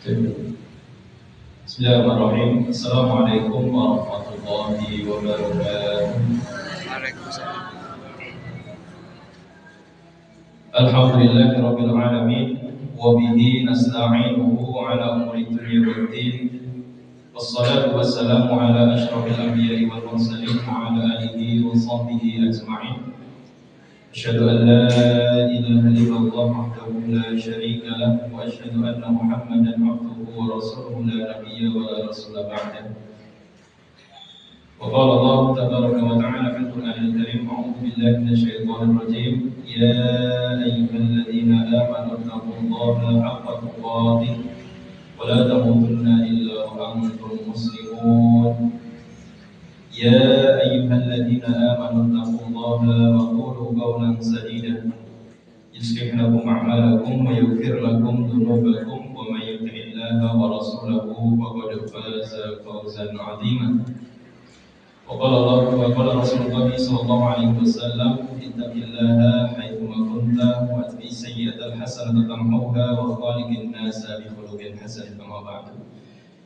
Bismillahirrahmanirrahim. Assalamualaikum warahmatullahi wabarakatuh. Waalaikumsalam. Alhamdulillahirabbil alamin wa bihi nasta'inuhu ala umuri dunya waddin. Wassalatu wassalamu ala asyrafil anbiya'i wal mursalin wa ala alihi wa sahbihi ajma'in. Asyhadu an la ilaha illallah wahdahu la syarika lah wa asyhadu anna Muhammadan abduhu wa rasuluhu la nabiyya wa la rasula ba'dahu. Wa qala Allah tabaraka wa ta'ala fil Qur'anil Karim, a'udzu billahi minasyaitonir rajim, ya ayyuhalladzina amanu taqullaha haqqa tuqatih wa la tamutunna illa wa antum muslimun. يا أيها الذين آمنوا اتقوا الله وقولوا قولا سديدا يصلح لكم أعمالكم ويغفر لكم ذنوبكم ومن يطع الله ورسوله فقد فاز فوزا عظيما. وقال رسول الله صلى الله عليه وسلم اتق الله حيثما كنت واتبع السيئة الحسنة تمحوها وخالق الناس بخلق حسن. كما بعد.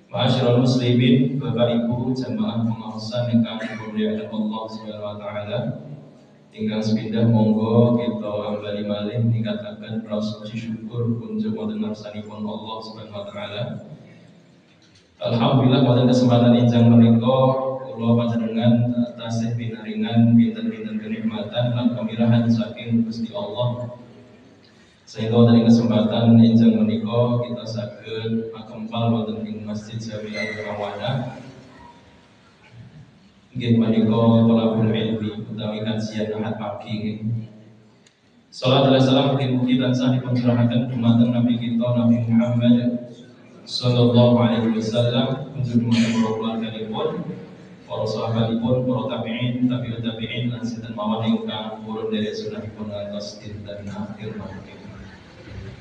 Ma'asyiral muslimin, Bapak Ibu jamaah pengawasan ingkang dimulyakaken Allah Subhanahu wa taala. Ingkang sepindah monggo kita ambali malih ningkataken rasa syukur kunjuk wonten ngarsanipun Allah Subhanahu wa taala. Alhamdulillah pada kesempatan injang menika kula panjenengan tasih pinaringan pinten-pinten kenikmatan lan kemirahan saking Gusti Allah. Sehingga dari kesempatan injang menika kita saged makempal wonten ing Masjid Jami'ah Rawana. Nggih menika thalabul ilmi utawi kajian Ahad pagi. Shallallahu alaihi wasallam mugi tansah dipunjurahaken dumateng Nabi kita Nabi Muhammad sallallahu alaihi wasallam, kunjung dumateng para keluarganipun, para sahabatipun, para tabi'in, tabi'ut tabi'in lan sinten mawon ingkang purun dari sunahipun ngantos dinten akhir mangke.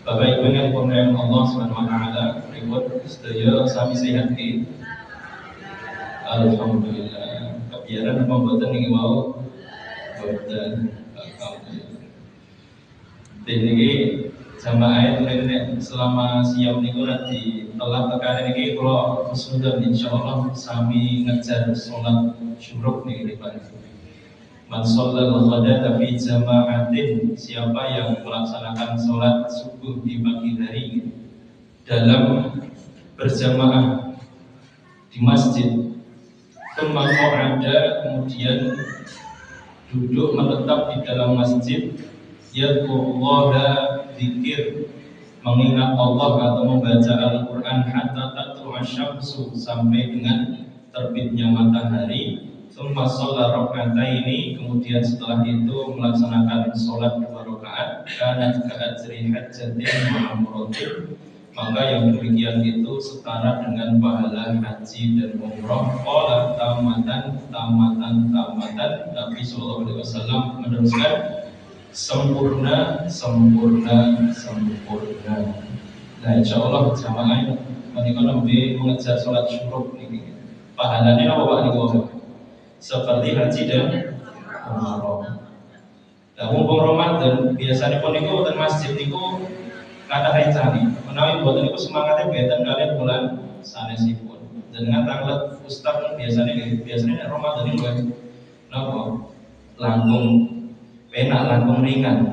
Bapak Ibu yang dimuliakan Allah Subhanahu wa taala, berikut sedaya sami sehat nggih. Alhamdulillah. Kebiaran apa mboten niki wau? Mboten. Alhamdulillah. Dene jamaah nek selama siam niku di telat tekan niki kula kesudan insyaallah sami ngejar salat syuruk niki Pak. Man shallal ghadata fi jama'atin, siapa yang melaksanakan sholat subuh di pagi hari dalam berjamaah di masjid, ada kemudian duduk menetap di dalam masjid, yadhkurullaha, zikir, mengingat Allah atau membaca Al-Quran hatta tatlu'a syamsu, sampai dengan terbitnya matahari. Tsumma shalla rak'ataini, kemudian setelah itu melaksanakan sholat 2 rakaat, kanat ka'ajri hajjatin wa umratin, maka yang demikian itu setara dengan pahala haji dan umrah. Qala tamatan. Nabi sallallahu alaihi wasallam meneruskan sempurna. Nah insyaallah jamaah menika nembe mengejar sholat syuruk niki. Pahalanya apa Pak niku? Seperti haji dan umrah. Nah, mumpung Ramadan biasanya pun niku wonten masjid niku kathah rencani. Menawi mboten niku semangate beten kalian bulan sanesipun. Jenengan tanglet ustaz biasanya nek Ramadan niku napa? Langkung penak, langkung ringan.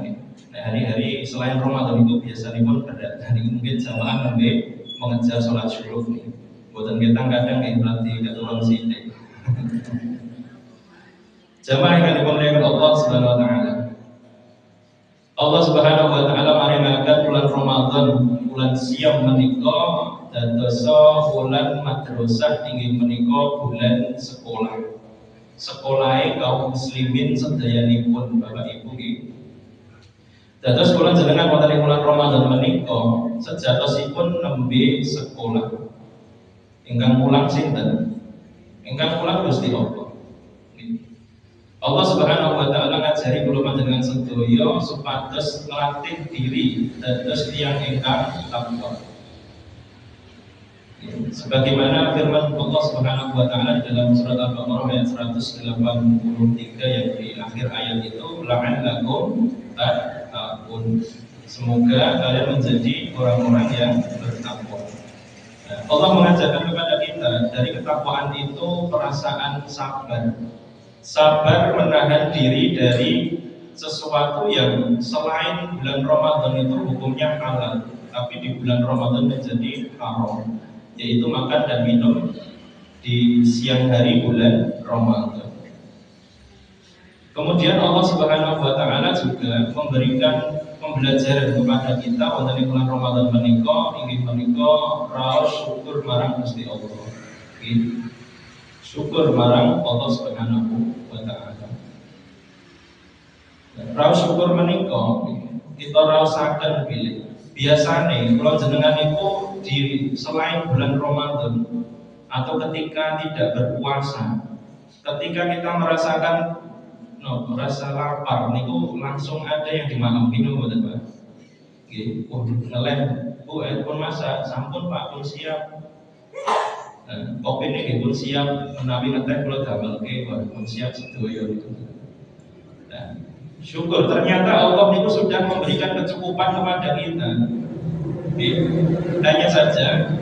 Nah, hari-hari selain Ramadan itu biasanya pun ada hari mungkin jamaah nembe mengejar sholat syuruk nih. Mboten kadang nggih berarti keturun sithik. Jamaah yang dimuliakan Allah Subhanahu wa taala. Allah Subhanahu wa taala maringaken bulan Ramadan, bulan siam menika dadosa bulan madrasah, inggih menika bulan sekolah. Sekolahe kaum muslimin sedayanipun Bapak Ibu nggih. Dados kula jenengan wonten ing bulan Ramadan menika sejatosipun nembe sekolah. Ingkang mulang sinten? Ingkang mulang Gusti Allah. Allah Subhanahu wa taala ngajari kula panjenengan sedaya supados nglatih diri dados tiyang ingkang takwa. Sebagaimana firman Allah Subhanahu wa taala dalam surat Al-Baqarah ayat 183 yang di akhir ayat itu, la'allakum tattaqun. Semoga kalian menjadi orang-orang yang bertakwa. Allah mengajarkan kepada kita dari ketakwaan itu perasaan sabar. Sabar menahan diri dari sesuatu yang selain bulan Ramadan itu hukumnya halal, tapi di bulan Ramadan menjadi haram, yaitu makan dan minum di siang hari bulan Ramadan. Kemudian Allah Subhanahu wa taala juga memberikan pembelajaran kepada kita wonten ing bulan Ramadan menika inggih menika raos syukur marang Gusti Allah. Syukur marang Allah Subhanahu wa taala. Raos syukur menika kita raosaken bilih. Biasane kula jenengan niku di selain bulan Ramadan atau ketika tidak berpuasa, ketika kita merasakan rasa lapar niku langsung ada yang dimakan minum mboten Pak. Nggih, ngelem Bu pun masak, sampun Pak pun siap. Kopi ini pun siap, menawi ngeteh kula damelke pun siap sedaya itu. Nah, syukur ternyata Allah niku sudah memberikan kecukupan kepada kita. Hanya saja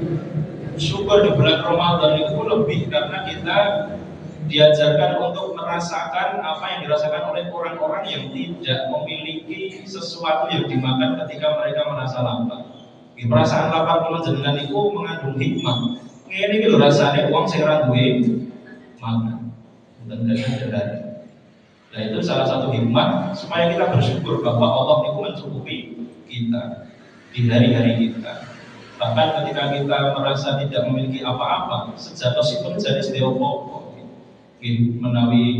syukur di bulan Ramadan itu lebih karena kita diajarkan untuk merasakan apa yang dirasakan oleh orang-orang yang tidak memiliki sesuatu yang dimakan ketika mereka merasa lapar. Perasaan lapar kula jenengan itu mengandung hikmah. Ngene iki lho rasane wong sing ora duwe makan. Dan dari. Nah itu salah satu hikmah supaya kita bersyukur bahwa Allah itu mencukupi kita di hari-hari kita. Bahkan ketika kita merasa tidak memiliki apa-apa, sejatosipun jadi sedaya apa-apa. Menawi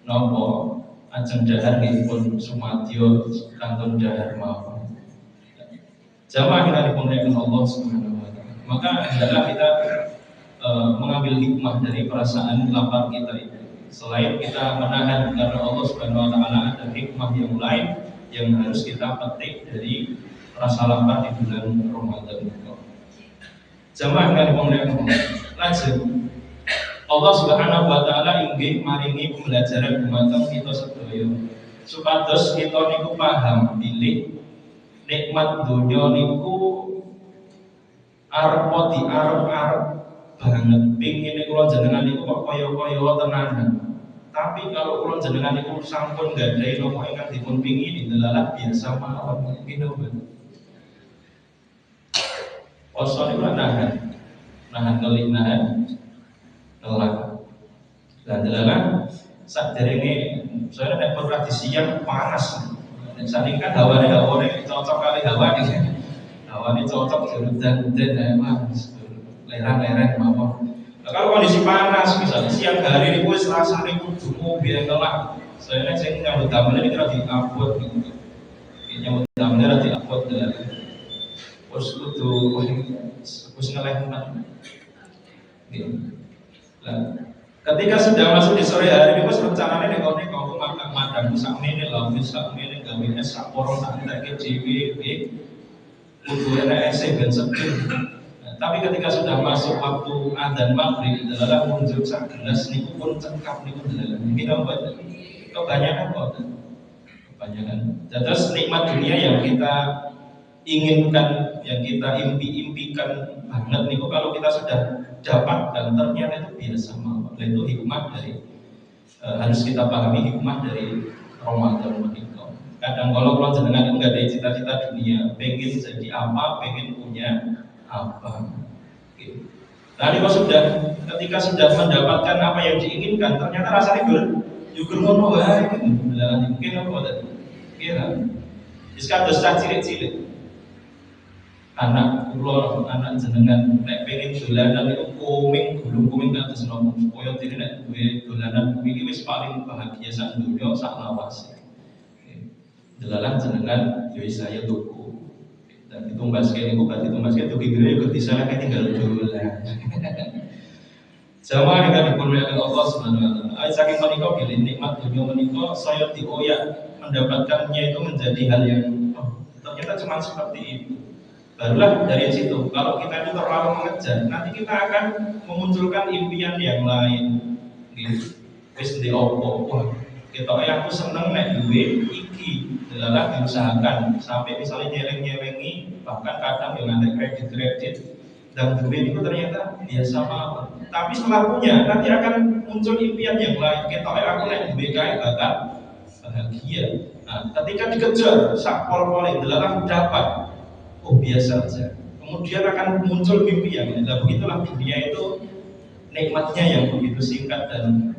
nopo ajeng dahar pun sumadyo kantun dahar mawon. Jamaah kita dimuliakan Allah Subhanahu wa taala. Maka hendaklah kita mengambil hikmah dari perasaan lapar kita itu. Selain kita menahan karena Allah Subhanahu wa taala, ada hikmah yang lain yang harus kita petik dari rasa lapar di bulan Ramadan itu. Jamaah kita dimuliakan Allah. Lanjut. Allah Subhanahu wa taala inggih maringi pembelajaran dumateng kita sedaya supados kita niku paham bilih nikmat dunya niku arep diarep-arep banget pingine kula jenengan niku kok kaya-kaya tenanan. Tapi kalau kula jenengan niku sampun gadhahi napa ingkang dipun pingini delalah biasa mawon mungkin mboten. Poso niku nahan kelinahan kelak. Dan dalam saderenge soalnya nek tradisi yang panas. Saking kan hawane cocok kali hawane. Hawane cocok jerudan-jerudan mas. Lerang-lerang mawon. Nah, kalau kondisi panas misalnya siang hari ini wis rasane kudu mobil kelak. Soalnya sing nyambut damel iki ora diupload gitu. Nyambut damel ora diupload dalan. Wis kudu wis ngeleh tenan. Gitu. Nah, ketika sudah masuk di sore hari ini, rencananya nih kalau makan madang sak mene lah, sak mene gawe es sak porong tak entek dhewe, kudu enak es ben seger. Tapi ketika sudah masuk waktu adzan maghrib, adalah muncul sak gelas niku pun cengkap niku dalam. Iki apa? Kebanyakan kok. Kebanyakan. Terus nikmat dunia yang kita inginkan, yang kita impi-impikan banget niku kalau kita sudah dapat dan ternyata itu biasa mawon. Itu hikmah dari harus kita pahami hikmah dari Ramadan menika. Kadang kalau jenengan enggak ada cita-cita dunia, pengen jadi apa, pengen punya apa. Gitu. Lalu kalau ketika sudah mendapatkan apa yang diinginkan, ternyata rasanya juga ngono wae beneran mungkin apa tadi. Kira. Wis kados cilik-cilik. Anak kula anak jenengan nek pengen dolanan itu gulung kuming kados nopo supaya dene nek duwe dolanan kuming wis paling bahagia sak donya sak lawas. Dolanan jenengan yo saya tuku. Dan ditumbaske niku berarti ditumbaske tuku gede yo disalahke tinggal dolan. Jamaah ingkang dimuliakan Allah Subhanahu wa taala. Ayat saking menika bilih nikmat dunya menika saya dioyak mendapatkannya itu menjadi hal yang ternyata cuma seperti itu. Barulah dari situ, kalau kita itu terlalu mengejar, nanti kita akan memunculkan impian yang lain. Wis di opo, kita aku seneng nek duwe iki, adalah diusahakan sampai misalnya nyeleng-nyelengi, bahkan kadang yang ada kredit dan duit itu ternyata biasa mawon. Tapi setelah punya nanti akan muncul impian yang lain. Kita aku naik duit kayak bakal bahagia. Nah, ketika dikejar sakpol pole dilarang dapat, oh biasa saja. Kemudian akan muncul mimpi yang lain. Nah, begitulah dunia itu nikmatnya yang begitu singkat dan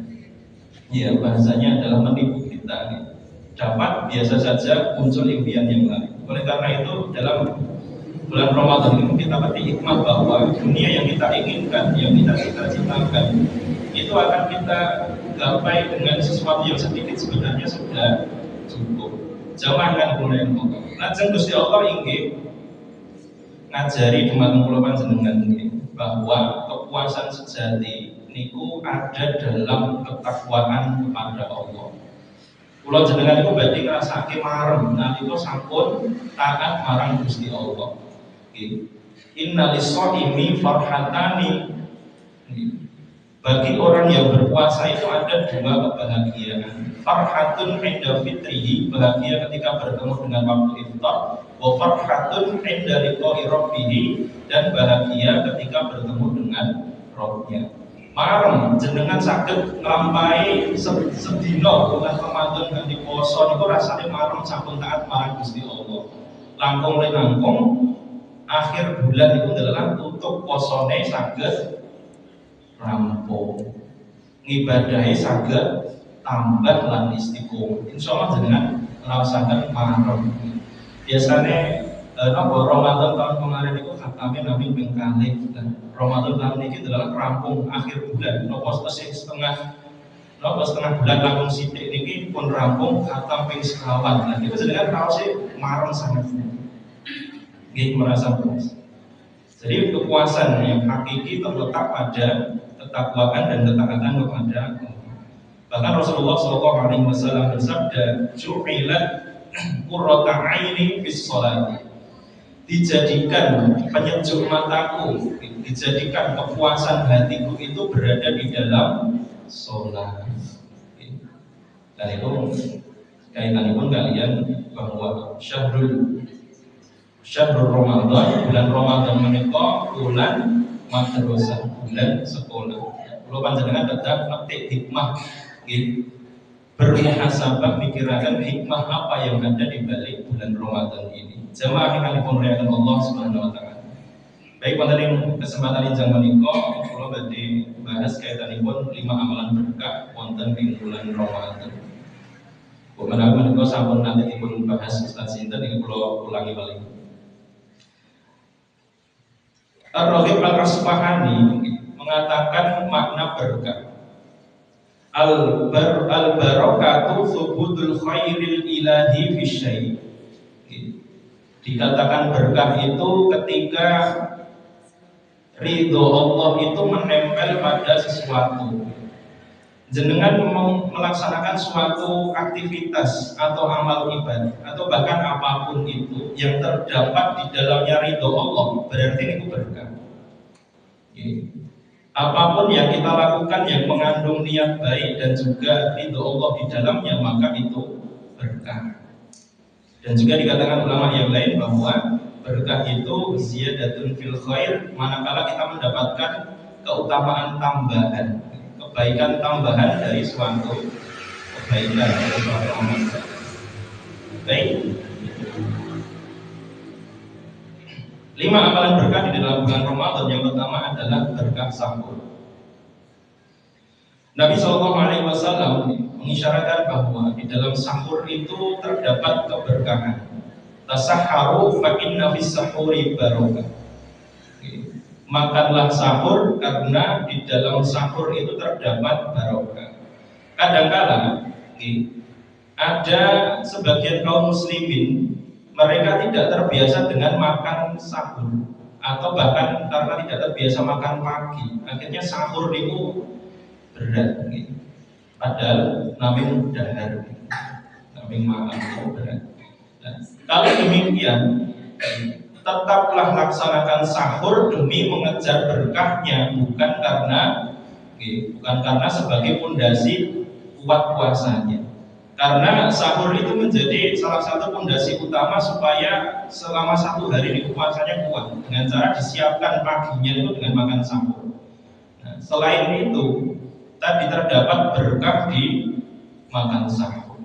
ya bahasanya adalah menipu kita. Dapat biasa saja, muncul impian yang lain. Oleh karena itu dalam bulan Ramadan ini kita petik hikmah bahwa dunia yang kita inginkan, yang kita cita-citakan itu akan kita gapai dengan sesuatu yang sedikit sebenarnya sudah cukup. Jangan mulai pokok. Lajeng Gusti Allah inggih ngajari dumateng kula panjenengan bahwa kepuasan sejati niku ada dalam ketakwaan kepada Allah. Kula jenengan itu badhe ngrasake marem nalika sampun taat marang Gusti Allah. Inna lis-shaimi farhatani. Bagi orang yang berpuasa itu ada dua kebahagiaan. Farhatun 'inda fitrihi, bahagia ketika bertemu dengan waktu iftar, wa farhatun 'inda liqa'i rabbih, dan bahagia ketika bertemu dengan Rabbnya. Marem jenengan saged nglampahi sedina bulan Ramadan kanthi poso niku rasane marem sampun taat marang Gusti Allah. Langkung akhir bulan itu adalah tutup posone saged rampung, ngibadahi saged tambah lan istiqomah. Insyaallah jenengan ngrasaken marem. Biasane Ramadan tahun kemarin itu khatame nami ping kalih. Ramadan tahun ini adalah rampung akhir bulan. Setengah bulan langkung sithik niki pun rampung khatam ping sekawan. Nah, itu jenengan raos marem sangat. Nggih merasa puas. Jadi kepuasan yang hakiki terletak pada ketakwaan dan ketaatan kepada Allah. Bahkan Rasulullah SAW bersabda, "Ju'ilat qurrata 'aini fis shalat." Dijadikan penyejuk mataku, dijadikan kepuasan hatiku itu berada di dalam sholat. Dan itu kaitannya pun kalian bahwa Syahrul Ramadan, bulan Ramadan menika bulan madrasah, bulan sekolah. Kalau panjenengan tetap petik hikmah, bermuhasabah mikirakan hikmah apa yang ada di balik bulan Ramadan ini. Jamaah ingkang dimuliakan Allah Subhanahu wa taala. Baik, wonten kesempatan injang menika kula badhe bahas kaitanipun 5 amalan berkah wonten ing bulan Ramadan. Menawi menika sampun nanti dipun bahas Ustaz sinten iki kula ulangi malih. Ar-Raghib Al-Asfahani mengatakan makna berkah. Al-barakatu thubutul khairil ilahi fi syai'. Dikatakan berkah itu ketika ridho Allah itu menempel pada sesuatu. Jenengan melaksanakan suatu aktivitas atau amal ibadah atau bahkan apapun itu yang terdapat di dalamnya ridho Allah, berarti itu berkah. Apapun yang kita lakukan yang mengandung niat baik dan juga ridho Allah di dalamnya, maka itu berkah. Dan juga dikatakan ulama yang lain bahwa berkah itu ziyadatun fil khair, manakala kita mendapatkan keutamaan tambahan, kebaikan tambahan dari suatu kebaikan atau suatu amal. Baik. 5 amalan berkah di dalam bulan Ramadan. Yang pertama adalah berkah sahur. Nabi SAW mengisyaratkan bahwa di dalam sahur itu terdapat keberkahan. Tasahharu fa inna fis sahuri barakah. Makanlah sahur karena di dalam sahur itu terdapat barokah. Kadang-kala ada sebagian kaum muslimin mereka tidak terbiasa dengan makan sahur atau bahkan karena tidak terbiasa makan pagi, akhirnya sahur itu berat. Padahal naming dahar, naming makan itu berat. Nah, kalau demikian, tetaplah laksanakan sahur demi mengejar berkahnya, bukan karena sebagai pondasi kuat puasanya. Karena sahur itu menjadi salah satu fondasi utama supaya selama satu hari ini puasanya kuat, dengan cara disiapkan paginya itu dengan makan sahur. Nah, selain itu tadi terdapat berkah di makan sahur.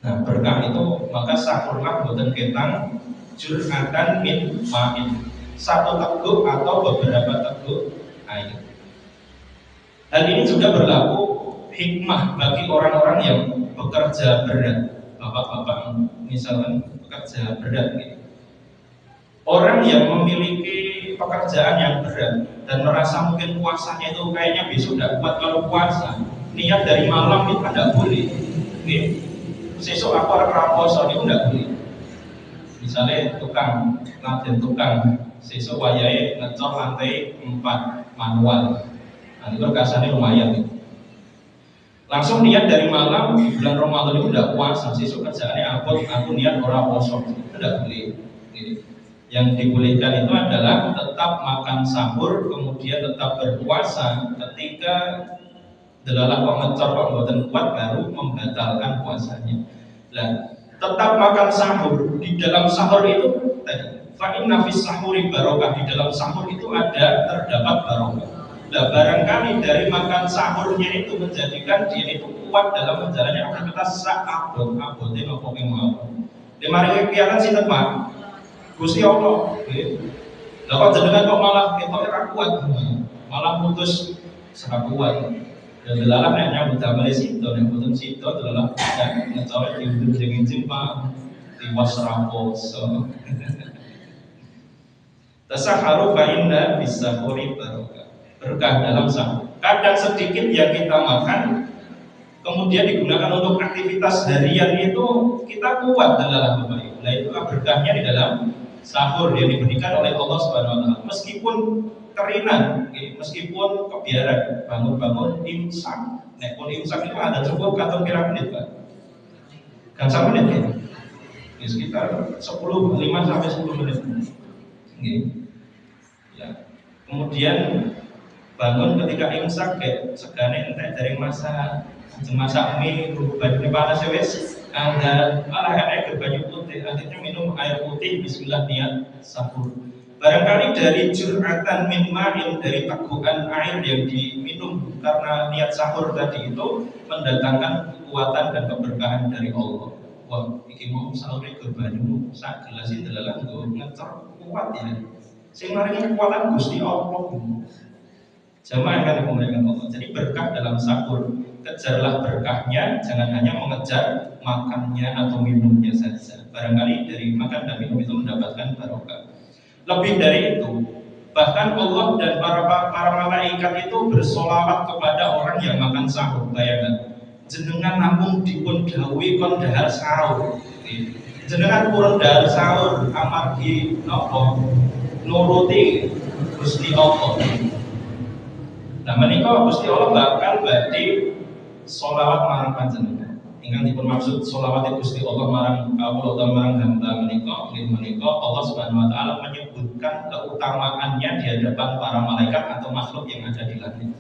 Nah, berkah itu maka sahurlah boten ketang jur'atan min ma'in, satu teguk atau beberapa teguk air. Hal ini juga berlaku hikmah bagi orang-orang yang bekerja berat, bapak-bapak misalkan bekerja berat gitu. Orang yang memiliki pekerjaan yang berat dan merasa mungkin puasanya itu kayaknya besok tidak kuat kalau puasa, niat dari malam itu tidak boleh. Sesuk aku harus raposo itu tidak boleh. Misalnya tukang, sesuk wayahe ngecor lantai 4 manual, nah itu kasarnya lumayan gitu. Langsung niat dari malam di bulan Ramadan itu tidak puasa, sesuk kerjaannya aku niat ora poso, itu tidak boleh. Yang dibolehkan itu adalah tetap makan sahur, kemudian tetap berpuasa ketika delalah kok ngecor kok mboten kuat baru membatalkan puasanya. Nah, tetap makan sahur, di dalam sahur itu fa inna fis sahuri barokah, di dalam sahur itu terdapat barokah. Nah, barangkali dari makan sahurnya itu menjadikan dia itu kuat dalam menjalani aktivitas abote nopo kemau. Di mari kegiatan sinten Pak? Gusti Allah. Lah kok jenengan kok malah ketoke ra kuat, malah putus ora kuat. Dan delalah nek nyambut damel sito, nek boten sito delalah ngecore diundur jeng-jeng Pak. Tiwas raposo. Tasaharu fa inna bisahuri barokah. Berkah dalam sahur. Kadang sedikit yang kita makan kemudian digunakan untuk aktivitas harian itu kita kuat dalam Bapak Ibu. Nah, itulah berkahnya di dalam sahur yang diberikan oleh Allah Subhanahu wa taala. Meskipun kerinan, meskipun kebiaran, bangun-bangun imsak. Nek pun imsak itu ada cukup atau kira menit, Pak? Gansal menit ya? Ya sekitar 5 sampai 10 menit. Ya. Kemudian bangun ketika imsak kayak segane entek dari masak mie banyu panas wis ada malah enak banyu putih, akhirnya minum air putih bismillah niat sahur. Barangkali dari jur'atan min ma'in, dari tegukan air yang diminum karena niat sahur tadi itu mendatangkan kekuatan dan keberkahan dari Allah. Wah, iki mau sahur ke banyu sak gelas iki delalah nggo ngecor kuat ya. Sing maringi kekuatan Gusti Allah. Jamaah yang dimuliakan Allah. Jadi berkah dalam sahur, kejarlah berkahnya, jangan hanya mengejar makannya atau minumnya saja. Barangkali dari makan dan minum itu mendapatkan barokah. Lebih dari itu, bahkan Allah dan para malaikat itu bersolawat kepada orang yang makan sahur. Bayangkan, jenengan namun dipun dawuhi kon dahar sahur. Jenengan purun dahar sahur amargi napa? Nuruti Gusti Allah. Nah, menika Gusti Allah bakal badhe sholawat marang panjenengan. Ingkang dipun maksud sholawat Gusti Allah marang kawula utawa marang hamba menika, Allah Subhanahu wa taala menyebutkan keutamaannya di hadapan para malaikat atau makhluk yang ada di langit.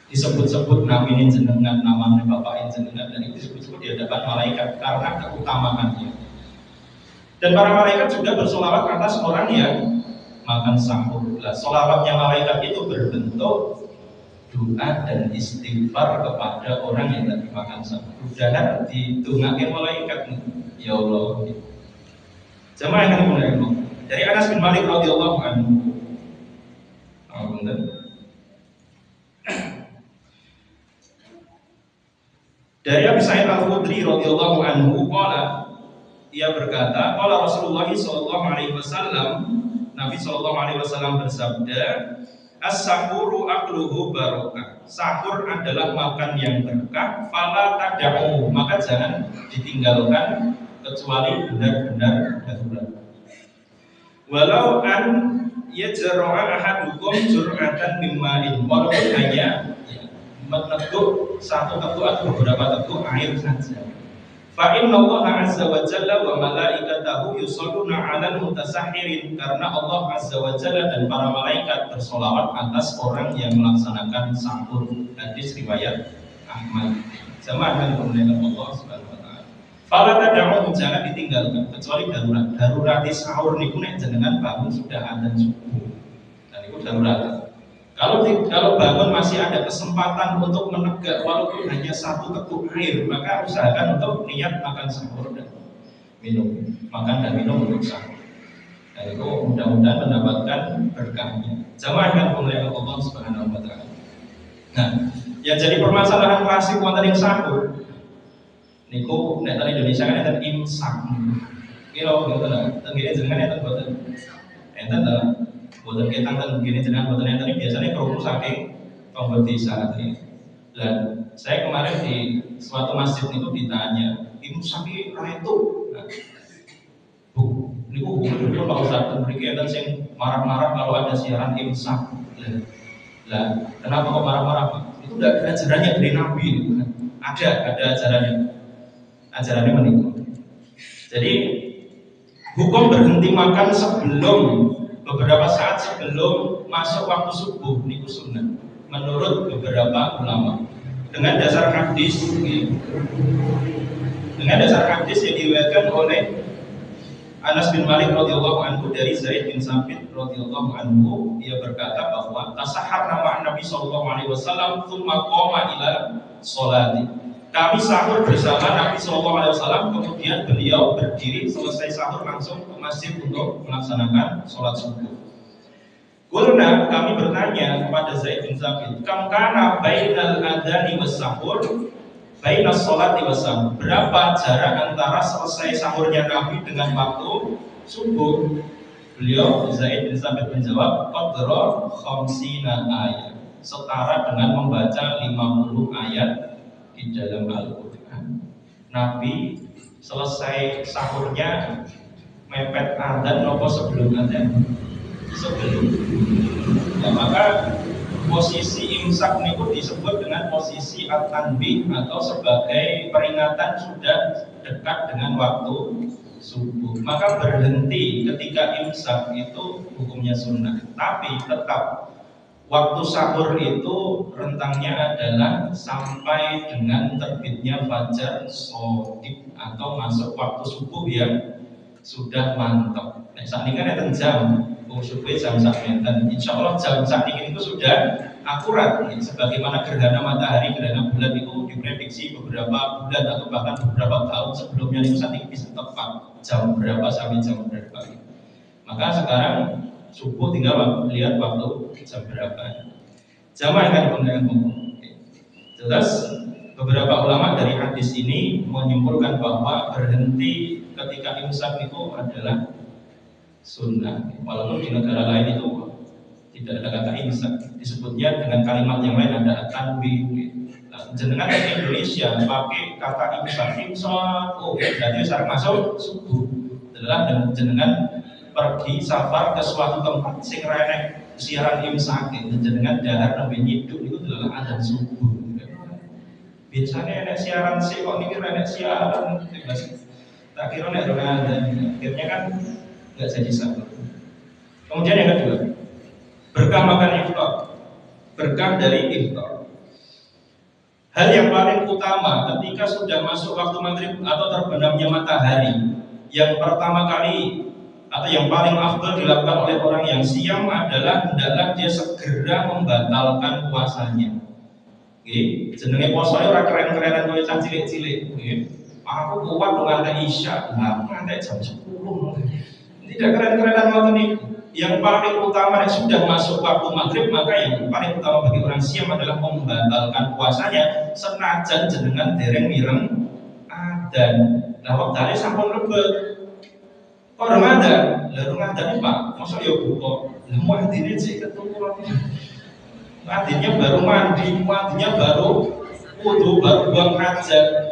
Disebut-sebut namanya jenengan, namanya Bapak jenengan, dan itu disebut-sebut di hadapan malaikat karena keutamaannya. Dan para malaikat juga bersolawat atas orang yang makan sahur. Sholawatnya malaikat itu berbentuk doa dan istighfar kepada orang yang tadi makan sahur. Dan ditunggakin malaikat, ya Allah. Jamaah yang dimuliakan Allah. Dari Anas bin Malik radhiyallahu anhu. Dari Abu Sa'id Al-Khudri radhiyallahu anhu qala, ia berkata, qala Rasulullah sallallahu alaihi wasallam, Nabi sallallahu alaihi wasallam bersabda, as-sahuru akluhu barokah. Sahur adalah makan yang berkah. Fala tad'u, maka jangan ditinggalkan kecuali benar-benar darurat. Walau an yajra'a ahadukum jur'atan mimma'in, walaupun hanya meneguk satu teguk atau beberapa teguk air saja. Fa inna Allah azza wa jalla wa malaikatahu yusholluna 'alal mutasahhirin, karena Allah azza wa jalla dan para malaikat bersolawat atas orang yang melaksanakan sahur. Hadis riwayat Ahmad. Jamaah yang dimuliakan Allah Subhanahu wa taala. Fala tad'u, jangan ditinggalkan kecuali darurat. Darurat sahur niku nek jenengan bangun sudah adzan subuh. Dan itu darurat. Kalau bangun masih ada kesempatan untuk menegak walaupun hanya satu teguk air, maka usahakan untuk niat makan sahur dan makan dan minum untuk sahur. Dan itu mudah-mudahan mendapatkan berkahnya. Jamaah yang dimuliakan Allah Subhanahu wa taala. Nah, yang jadi permasalahan klasik wonten ing sahur niku nek teng Indonesia kan enten imsak. Kira ngoten lho, teng kene jenengan enten boten? Enten ta? Boten ketang teng kene jenengan boten enten biasanya krungu saking tombol desa tadi. Dan saya kemarin di suatu masjid niku ditanya, imsak iki ra itu. Bu, niku betul Pak Ustaz, mriki enten sing marah-marah kalau ada siaran imsak. Lah, kenapa kok marah-marah Pak? Itu udah ada ajarannya dari Nabi. Ada ajarannya. Ajarannya menikah. Jadi hukum berhenti makan beberapa saat sebelum masuk waktu subuh niku sunnah menurut beberapa ulama. Dengan dasar hadis yang diriwayatkan oleh Anas bin Malik radhiyallahu anhu dari Zaid bin Sabit radhiyallahu anhu, dia berkata bahwa tasahharna ma'an Nabi sallallahu alaihi wasallam tsumma qama ila sholati. Kami sahur bersama Nabi sallallahu alaihi wasallam, kemudian beliau berdiri selesai sahur langsung ke masjid untuk melaksanakan sholat subuh. Qulna, kami bertanya kepada Zaid bin Sabit, kam kana bainal adzani was sahur? Bainas sholati was sahur. Berapa jarak antara selesai sahurnya Nabi dengan waktu subuh? Beliau Zaid bin Sabit menjawab, qadra khamsina ayat, setara dengan membaca 50 ayat di dalam Al-Qur'an. Nabi selesai sahurnya mepet adzan nopo sebelum adzan? Sebelum. Ya, maka posisi imsak niku disebut dengan posisi at-tanbih atau sebagai peringatan sudah dekat dengan waktu subuh. Maka berhenti ketika imsak itu hukumnya sunnah. Tapi tetap waktu sahur itu rentangnya adalah sampai dengan terbitnya fajar shadiq atau masuk waktu subuh yang sudah mantap. Nah, saat ini kan ada jam subuh jam sakmenten. Insya Allah jam saat ini itu sudah akurat. Sebagaimana gerhana matahari, gerhana bulan itu diprediksi beberapa bulan atau bahkan beberapa tahun sebelumnya itu saat ini bisa tepat jam berapa sampai jam berapa. Maka sekarang subuh tinggal lihat waktu jam berapa. Jamaah yang diundang jelas beberapa ulama dari hadis ini menyimpulkan bahwa berhenti ketika imsak itu adalah sunnah. Walaupun di negara lain itu tidak ada kata imsak, disebutnya dengan kalimat yang lain, ada tanbih. Nah, jenengan di Indonesia pakai kata imsak, oh berarti sekarang masuk subuh. Adalah jenengan pergi safar ke suatu tempat sing renek siaran imsak, jenengan dahar nabi nyiduk itu adalah adzan subuh. Biasanya enek siaran sih kok niki enek siaran, tak kira nek ada, akhirnya kan nggak jadi sahur. Kemudian yang kedua, berkah makan iftar, berkah dari iftar. Hal yang paling utama ketika sudah masuk waktu maghrib atau terbenamnya matahari, yang pertama kali atau yang paling afdal dilakukan oleh orang yang siam adalah hendaklah dia segera membatalkan puasanya. Oke, jenenge puasa ora keren-kerenan koyo cah cilik-cilik. Aku kuat nganti isya, nganti jam 10. Tidak keren-kerenan ngoten niku. Yang paling utama sudah masuk waktu maghrib, maka yang paling utama bagi orang siam adalah membatalkan puasanya senajan jenengan dereng mireng adzan. Lah wektane sampun lebet. Kok Ramadan? Lah Ramadan Pak, mosok ya buka. Lah muadzine sik ketemu. Muadzinnya baru mandi, muadzinnya baru wudu, baru buang hajat.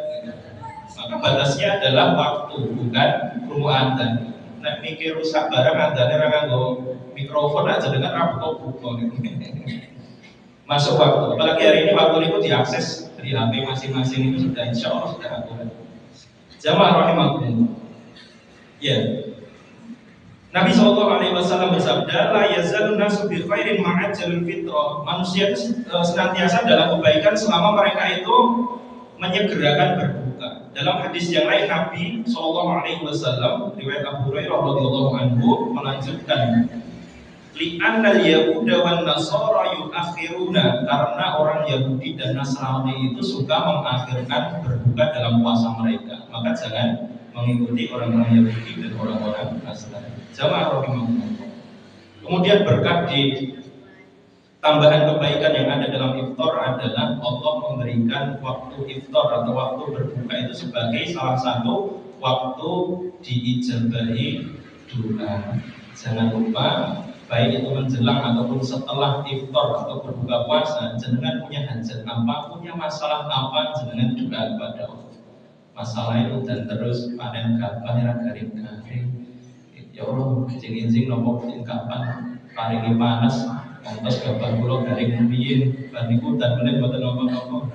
Maka batasnya adalah waktu, bukan krungu adzan. Nek mikir rusak barang adane ra nganggo mikrofon aja dengan buka-buka. Masuk waktu. Apalagi hari ini waktu itu diakses dari HP masing-masing itu sudah insya Allah sudah akurat. Jamaah rahimakumullah. Ya. Nabi SAW bersabda, la yazalun nasu bi khairin ma'ajjalul fitrah. Manusia itu senantiasa dalam kebaikan selama mereka itu menyegerakan berbuka. Dalam hadis yang lain Nabi Shallallahu Alaihi Wasallam riwayat Abu Hurairah radhiyallahu anhu melanjutkan, li'annal yahuda wan nasara yuakhiruna, karena orang Yahudi dan Nasrani itu suka mengakhirkan berbuka dalam puasa mereka. Maka jangan mengikuti orang-orang Yahudi dan orang-orang Nasrani. Jamaah rahimahumullah. Kemudian berkah di tambahan kebaikan yang ada dalam iftar adalah Allah memberikan waktu iftar atau waktu berbuka itu sebagai salah satu waktu diijabahi doa. Jangan lupa, baik itu menjelang ataupun setelah iftar atau berbuka puasa, jenengan punya hajat apa, punya masalah apa, jenengan doa kepada Allah. Masalah itu dan terus panen gabah garing-garing. Ya Allah, izin-izin nopo kapan paringi panas, kantos gabah kula garing rumiyin, ban niku dan meneh mboten napa-napa.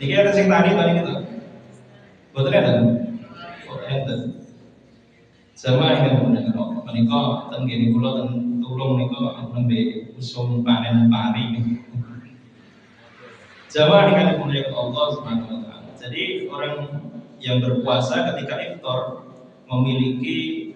Niki ada sing tani gitu. Mboten ada. Mboten enten. Sama ingin mendengar menika ten gene kula ten tulung nika nembe usum panen pari. Jamaah ingkang dimuliakan Allah Subhanahu wa taala. Jadi orang yang berpuasa ketika iftar memiliki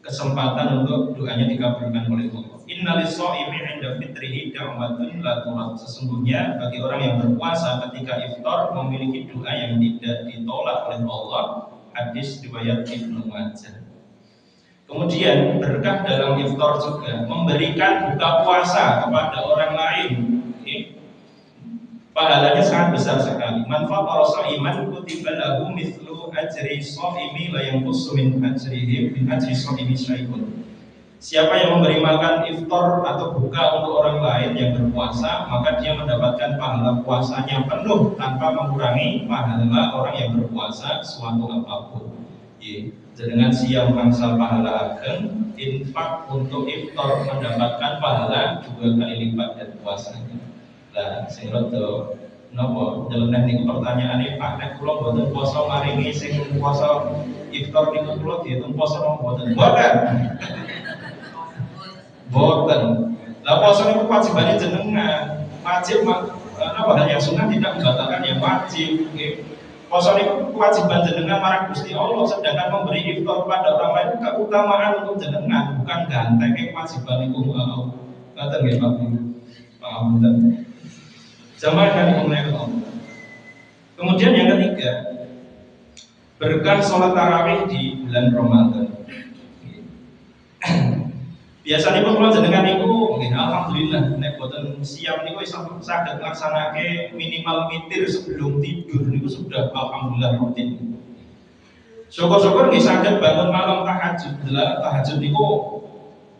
kesempatan untuk doanya dikabulkan oleh Allah. Innalis shaimi 'inda fitrihi da'watun la turad. Sesungguhnya bagi orang yang berpuasa ketika iftar memiliki doa yang tidak ditolak oleh Allah. Hadis riwayat Ibnu Majah. Kemudian berkah dalam iftar juga memberikan buka puasa kepada orang lain. Pahalanya sangat besar sekali. Man fatara sha'iman kutiba lahu mithlu ajri shaimi la yanqusu min ajri shaimi syai'un. Siapa yang memberi makan iftar atau buka untuk orang lain yang berpuasa, maka dia mendapatkan pahala puasanya penuh tanpa mengurangi pahala orang yang berpuasa suatu apapun. Dengan siang mangsal pahala ageng, infak untuk iftar mendapatkan pahala 2 kali lipat dari puasanya. Lah sing rada napa nyeleneh niku pertanyaane Pak, nek kula mboten poso maringi sing poso iftar niku kula diitung poso napa mboten? Mboten. Mboten. Lah poso niku wajibane jenengan. Wajib napa hal yang sunnah tidak membatalkan yang wajib. Poso niku kewajiban jenengan marang Gusti Allah, sedangkan memberi iftar kepada orang lain keutamaan untuk jenengan, bukan ganteng kewajiban niku. Ngoten nggih Pak. Paham ten. Jamaah yang dimuliakan Allah. Kemudian yang ketiga, berkah sholat tarawih di bulan Ramadan. Biasanya pun kalau jenengan niku, alhamdulillah, nek boten siap niku saged nglaksanake minimal witir sebelum tidur niku sudah alhamdulillah rutin. Syukur-syukur nggih saged bangun malam tahajud. Tahajud niku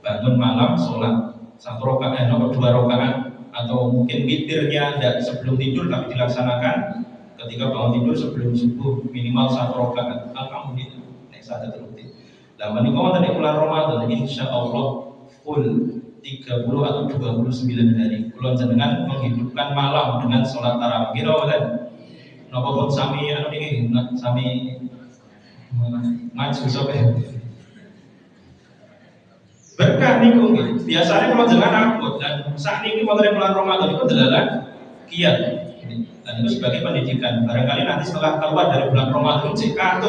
bangun malam sholat 1 rakaat atau 2 rakaat, atau mungkin witirnya tidak sebelum tidur tapi dilaksanakan ketika bangun tidur sebelum subuh minimal 1 rakaat. Alhamdulillah, nek saged rutin. Lah menika wonten ing bulan Ramadan insyaallah full 30 atau 29 hari kula jenengan menghidupkan malam dengan sholat tarawih. Kira wonten napa pun sami anu niki sami maju sampai berkah niku nggih. Biasanya kalau jenengan akut dan saat ini wonten bulan Ramadan itu adalah kiat. Dan itu sebagai pendidikan. Barangkali nanti setelah keluar dari bulan Ramadan jika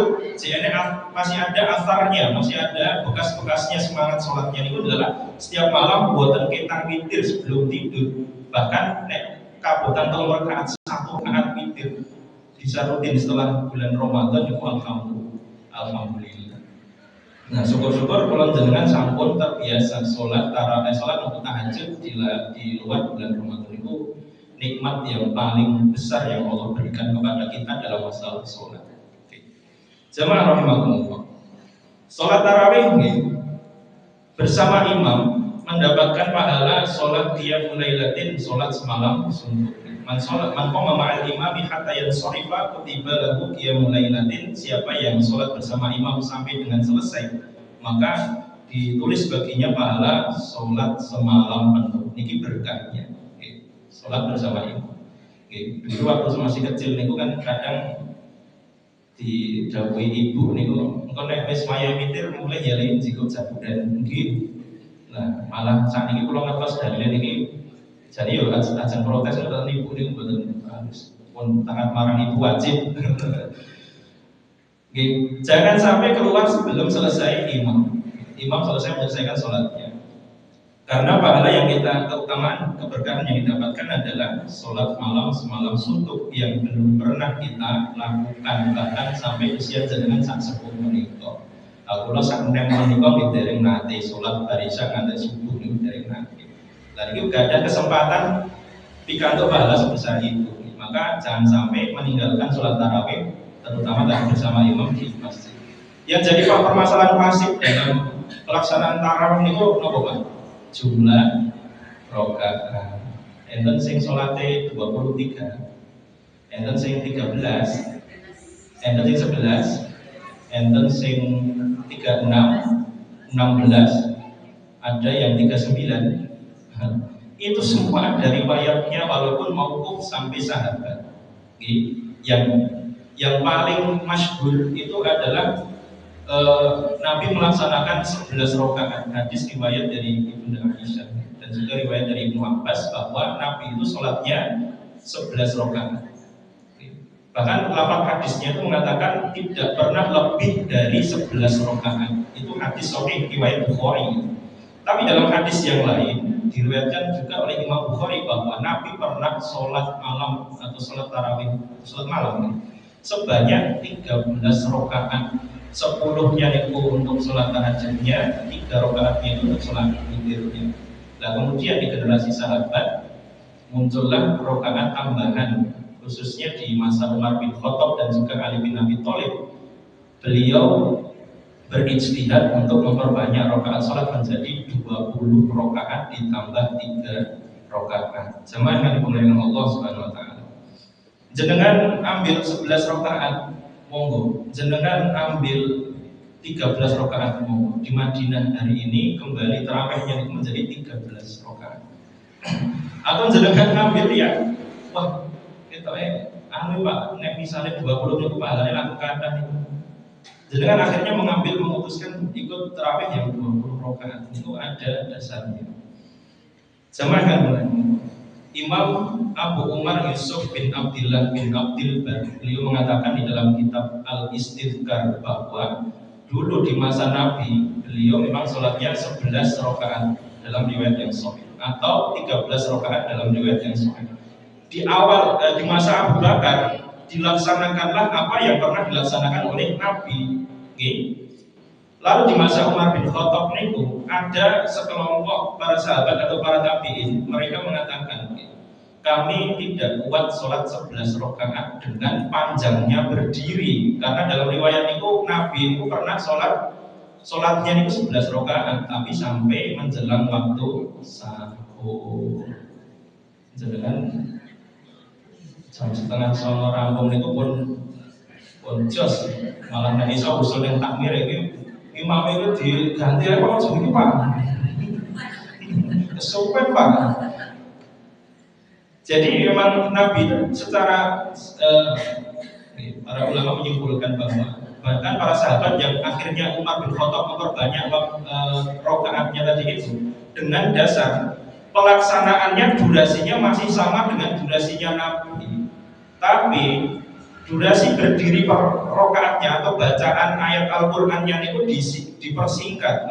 masih ada asarnya, masih ada bekas-bekasnya semangat sholatnya itu adalah setiap malam buatan ketang witir sebelum tidur. Bahkan nek kabutan telung rakaat 1 rakaat witir bisa rutin setelah bulan Ramadan itu alhamdulillah. Nah, syukur-syukur kalau jenengan sampun terbiasa sholat tarawih, sholat untuk tahajud di luar bulan Ramadan itu nikmat yang paling besar yang Allah berikan kepada kita dalam masalah sholat. Jamaah rahimahumullah. Sholat tarawih bersama imam mendapatkan pahala sholat qiyamul lailatin, sholat semalam suntuk. Man qama ma'al imami hatta yansarifa kutiba lahu qiyamul lailatin. Siapa yang sholat bersama imam sampai dengan selesai, maka ditulis baginya pahala sholat semalam penuh. Niki berkahnya. Sholat bersama imam. Dulu waktu masih kecil niku kan kadang didhawuhi ibu niku, engko nek wis wayah witir mulai yali jiko jabudan nggih. Nah, malah saat ini kula ngertos dalile niki jadi yo ajeng protes karo ibu niku mboten bagus. pun taat marang itu wajib. Jangan sampai keluar sebelum selesai imam selesai menyelesaikan sholatnya. Karena pahala yang kita, keutamaan, keberkahan yang didapatkan adalah sholat malam semalam suntuk yang belum pernah kita lakukan bahkan sampai usia jenengan sak sepuh menika. Aku lo sak enem menika dereng nate sholat barisan nganti subuh niku dereng nate. Lah iki gak ada kesempatan pikantuk pahala sebesar itu. Maka jangan sampai meninggalkan sholat tarawih terutama tadi bersama imam di masjid. Yang jadi permasalahan pasif dalam pelaksanaan tarawih niku napa Pak? Jumlah rakaat. Enten sing salate 23, enten sing 13, enten sing 11, enten sing 36, 16, ada yang 39. Itu semua dari riwayatnya walaupun mauquf sampai sahabat. Yang paling masyhur itu adalah Nabi melaksanakan 11 rakaat. Hadis riwayat dari Ibunda Aisyah dan juga riwayat dari Ibnu Abbas bahwa Nabi itu sholatnya 11 rakaat. Bahkan lafaz hadisnya itu mengatakan tidak pernah lebih dari 11 rakaat. Itu hadis sahih riwayat Bukhari. Tapi dalam hadis yang lain diriwayatkan juga oleh Imam Bukhari bahwa Nabi pernah sholat malam atau sholat tarawih, sholat malam sebanyak 13 rakaat. 10-nya itu untuk sholat tahajudnya, 3 rakaatnya itu untuk sholat witirnya. Nah kemudian di generasi sahabat muncullah rakaat tambahan, khususnya di masa Umar bin Khattab dan juga Ali bin Abi Thalib. Beliau berijtihad untuk memperbanyak rakaat sholat menjadi 20 rakaat ditambah 3 rakaat. Jamaah yang dimuliakan Allah Subhanahu wa taala. Jenengan ambil 11 rakaat, monggo. Jenengan ambil 13 rakaat, monggo. Di Madinah hari ini kembali tarawihnya itu menjadi 13 rakaat. Atau jenengan ambil ya, wah, kita anu Pak, nek misalnya 20 niku pahalane laku kathah niku. Jenengan akhirnya memutuskan ikut tarawih yang 20 rakaat. Itu ada dasarnya. Jamaah kan Imam Abu Umar Yusuf bin Abdillah bin Abdil Bar, beliau mengatakan di dalam kitab Al-Istidhkar bahwa dulu di masa Nabi beliau memang sholatnya 11 rakaat dalam riwayat yang sahih atau 13 rakaat dalam riwayat yang sahih. Di awal di masa Abu Bakar dilaksanakanlah apa yang pernah dilaksanakan oleh Nabi. Lalu di masa Umar bin Khattab niku ada sekelompok para sahabat atau para tabi'in, mereka mengatakan kami tidak kuat sholat 11 rakaat dengan panjangnya berdiri, karena dalam riwayat niku Nabi niku pernah sholatnya niku 11 rakaat tapi sampai menjelang waktu sahur. Jangan jam setengah 9 rampung niku pun jos, malah nek iso usul yang takmir iki imam itu diganti apa segini Pak? Kesupen Pak. Jadi memang Nabi itu secara para ulama menyimpulkan bahwa bahkan para sahabat yang akhirnya Umar bin Khattab memperbanyak rakaatnya tadi itu dengan dasar pelaksanaannya durasinya masih sama dengan durasinya Nabi, tapi durasi berdiri per rakaatnya atau bacaan ayat Al-Qur'annya itu dipersingkat,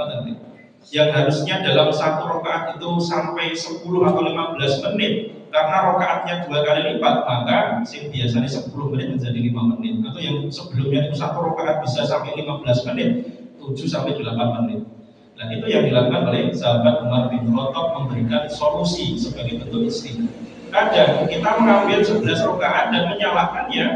yang harusnya dalam satu rakaat itu sampai 10 atau 15 menit karena rakaatnya 2 kali lipat, maka yang biasanya 10 menit menjadi 5 menit, atau yang sebelumnya itu satu rakaat bisa sampai 15 menit, 7 sampai 8 menit. Nah itu yang dilakukan oleh sahabat Umar bin Khattab, memberikan solusi sebagai bentuk istihad. Kadang kita mengambil 11 rakaat dan menyalahkannya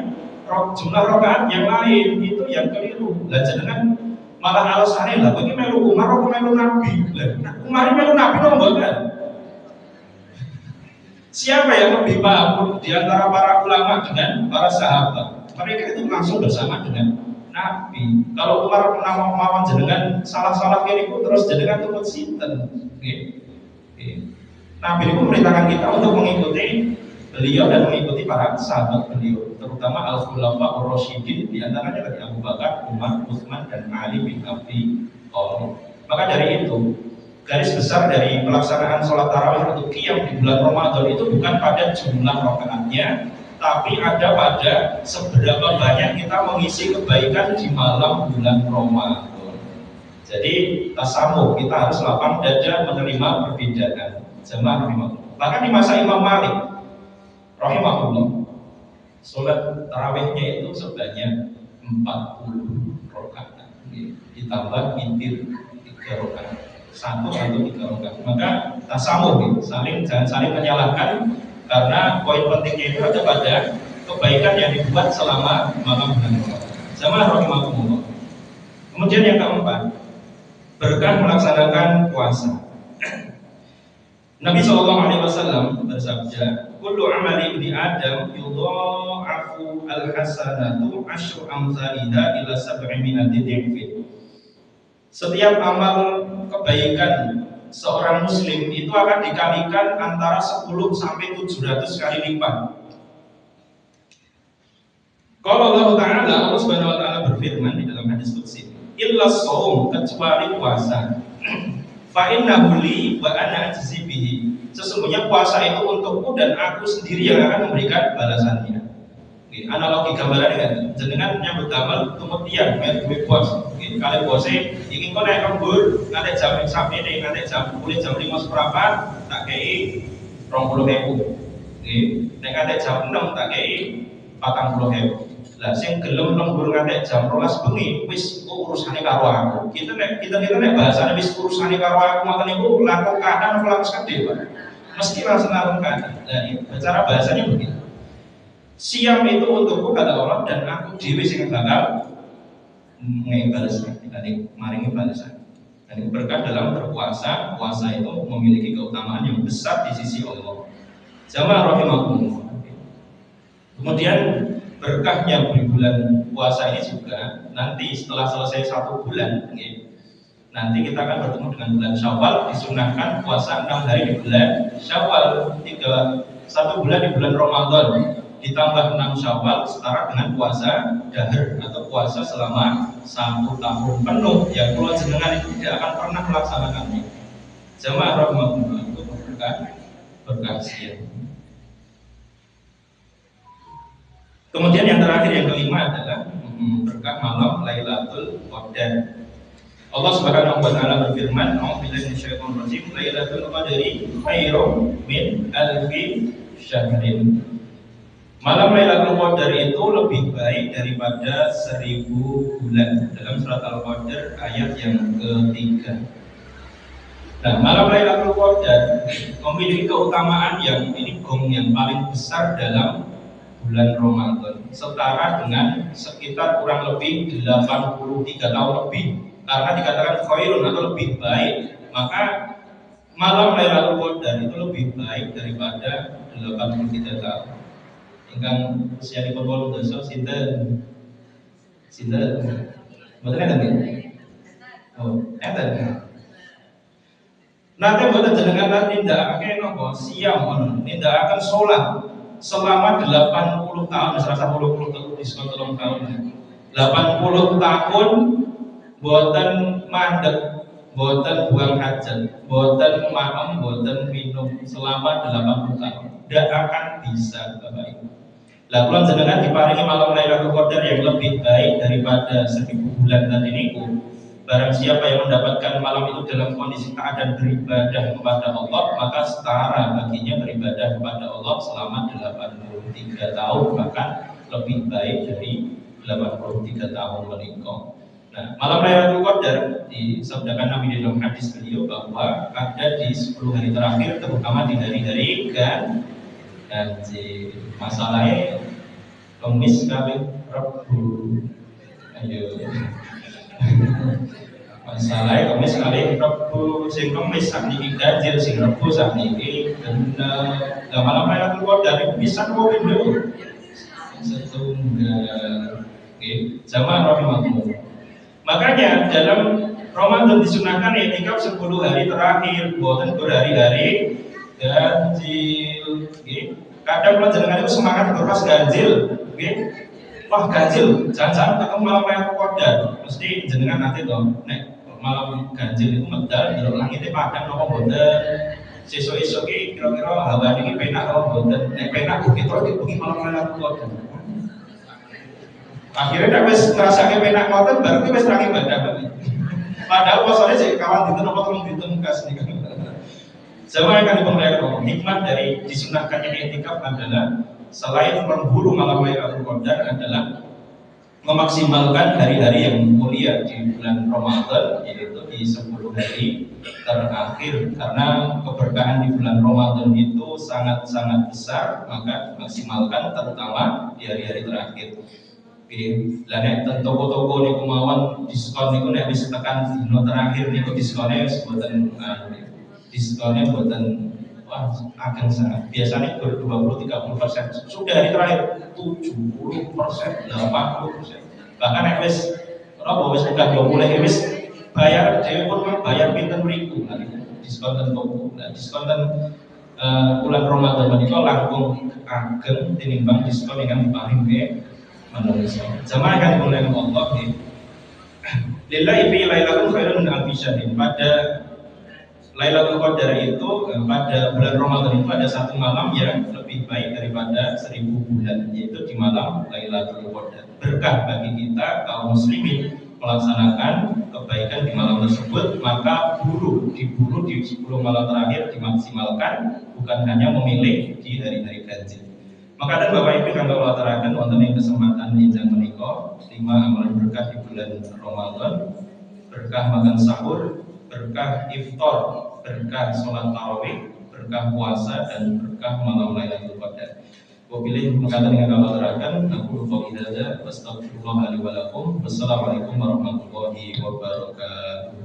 jumlah rakaat yang lain, itu yang keliru. Lah jenengan malah alasannya lah bagi melu Umar atau melu Nabi. Lah Umar melu Nabi nomor kan. Siapa yang lebih paham di antara para ulama dengan para sahabat? Mereka itu langsung bersama dengan Nabi. Kalau Umar pernah mawon jenengan salah-salah kiri terus jenengan turut sinten. Nabi itu memerintahkan kita untuk mengikuti beliau dan mengikuti para sahabat beliau, terutama al-khulafa ar-rasyidin, di antaranya dari Abu Bakar, Umar, Utsman dan Ali bin Abi Thalib. Maka dari itu, garis besar dari pelaksanaan sholat tarawih atau qiyam di bulan Ramadan itu bukan pada jumlah rakaatnya, tapi ada pada seberapa banyak kita mengisi kebaikan di malam bulan Ramadan. Jadi tasamuh, kita harus lapang dada menerima perbedaan. Jamaah rahimahullah. Bahkan di masa Imam Malik rahimahullah, sholat tarawihnya itu sebanyak 40 rakaat, ditambah witir 3 rakaat, 1 atau 3 rakaat. Maka tasamuh, jangan saling menyalahkan, karena poin pentingnya itu ada pada kebaikan yang dibuat selama malam bulan Ramadan. Jamaah rahimahullah. Kemudian yang keempat, berkah melaksanakan puasa. Nabi SAW bersabda, "Kullu amali ibni Adam yudha'afu al-hasanatu asyru amsalha ila 700 dhifin." Setiap amal kebaikan seorang muslim itu akan dikalikan antara 10 sampai 700 kali lipat. Kalau Allah Ta'ala, Allah Subhanahu wa Ta'ala berfirman di dalam hadis qudsi, "Illa shaum," kecuali puasa. Fa innahu li wa ana ajzi bihi. Sesungguhnya puasa itu untukku dan aku sendiri yang akan memberikan balasannya. Analogi gambarannya kan, jenengan nyambut damel tumetian mek duwe bos. Kali bose ingin kok naik lembur, nanti jam sampai nih, nanti mulai jam 5 seperempat tak kei 20.000. Nek nanti jam 6 tak kei 40.000. Lah sing gelem lembur nganti jam 12 bengi wis urusane karo aku. Kita nek bahasane wis urusane karo aku ngoten niku laku kanan laku sedhe, Pak. Mesti langsung larungkan. Nah, cara bahasanya begitu. Siam itu untukku kata Allah dan aku dhewe sing bakal ngebalesan. Tadi maringi balasan. Dan itu berkah dalam berpuasa. Puasa itu memiliki keutamaan yang besar di sisi Allah. Jamaah rahimakumullah. Kemudian berkahnya di bulan puasa ini juga nanti setelah selesai 1 bulan, nanti kita akan bertemu dengan bulan Syawal. Disunahkan puasa 6 hari di bulan Syawal, 1 bulan di bulan Ramadan, ditambah 6 Syawal setara dengan puasa dahar atau puasa selama 1 tahun penuh yang kula jenengan itu tidak akan pernah melaksanakannya. Jamaah rahmatullah, itu berkah siang. Kemudian yang terakhir, yang kelima adalah berkah malam Lailatul Qadar. Allah Subhanahu wa Ta'ala berfirman, "A'udzubillahi minasyaitonir rajim, Lailatul Qadri khairum min alfi syahrin." Malam Lailatul Qadar itu lebih baik daripada 1000 bulan. Dalam surat Al-Qadar ayat yang ketiga. Nah, malam Lailatul Qadar memiliki keutamaan yang ini gong yang paling besar dalam bulan Ramadan, setara dengan sekitar kurang lebih 83 tahun lebih, karena dikatakan khairun atau lebih baik. Maka malam Lailatul Qadar itu lebih baik daripada 83 tahun. Ingkang usia di pol dosa sinten betul kan nggih? Oh, enten. Nanti boten jenengan nindakake napa? Siam nindakaken salat selama 80 tahun, serasa 80 tahun diskon 3 tahun. 80 tahun boten mandek, boten buang hajat, boten maem, boten minum selama 80 tahun. Tidak akan bisa, Bapak Ibu. Lah kula jenengan diparingi malam Lailatul Qadar yang lebih baik daripada 1000 bulan tadi niku. Barang siapa yang mendapatkan malam itu dalam kondisi keadaan beribadah kepada Allah, maka setara baginya beribadah kepada Allah selama 83 tahun, bahkan lebih baik dari 83 tahun menikah. Nah, malam Lailatul Qadar disabdakan Nabi di dalam hadis beliau bahwa ada di 10 hari terakhir, terutama di hari-hari ganjil. Masalahnya Kamis kali Rabu. Ayo. Masalahnya Kamis kali Rabu, sing Kamis sakniki ganjil, sing Rabu sakniki genep. Lah malam Lailatul Qadar itu bisa kok lho. Setunggal. Nggih, jamaah rahimahullah. Makanya dalam Ramadan disunahkan i'tikaf 10 hari terakhir, boten berhari-hari ganjil. Nggih. Kadang jenengan itu semangat terus ganjil, wah ganjil, jangan-jangan ketemu malam Lailatul Qadar, mesti jenengan nanti dong, nek malam ganjil itu medal, delok langitnya padang nopo boten, Sesuk-esuk ki kira-kira hawa ini penak apa mboten. Nek penak kita iki malam Lailatul Qadar. Akhirnya nek wis ngrasake penak ngoten baru ki wis ra ibadah. Padahal posone sik kawan dinten apa telung dinten kas niku. Sama akan diperlihatkan hikmah dari disunahkannya i'tikaf adalah selain memburu malam Lailatul Qadar adalah memaksimalkan hari-hari yang mulia di bulan Ramadan, yaitu di 10 hari terakhir, karena keberkahan di bulan Ramadan itu sangat-sangat besar, maka maksimalkan terutama di hari-hari terakhir. Oke, lah nek ten toko-toko niku mawon diskon niku nek wis tekan dino terakhir niku diskonnya wis mboten diskonnya mboten wah agak sangat. Biasanya 20-30%, sudah hari terakhir 70%, 80%. Bahkan nek wis ora wis udah 20 wis bayar dhewe pun bayar pinten mriku. Diskon ten toko. Nah, diskon ten bulan Ramadan menika langkung ageng tinimbang diskon ingkang diparingke manusia. Jamaah kan mulai Allah nih. Lillahi fi lailatul khairun min alfi syahr. Pada Lailatul Qadar itu pada bulan Ramadan itu ada satu malam yang lebih baik daripada 1000 bulan, yaitu di malam Lailatul Qadar. Berkah bagi kita kaum muslimin melaksanakan kebaikan di malam tersebut, maka diburu di 10 malam terakhir dimaksimalkan, bukan hanya memilih di hari-hari ganjil. Maka dan Bapak Ibu kang kula aturaken wonten ing kesempatan injang menika 5 amalan berkah di bulan Ramadan, berkah makan sahur, berkah iftar, berkah sholat tarawih, berkah puasa, dan berkah malam Lailatul Qadar. Wabillahi mengatakan dengan kula aturaken, aku qouli hadza wastaghfirullah li wa lakum. Wassalamualaikum warahmatullahi wabarakatuh.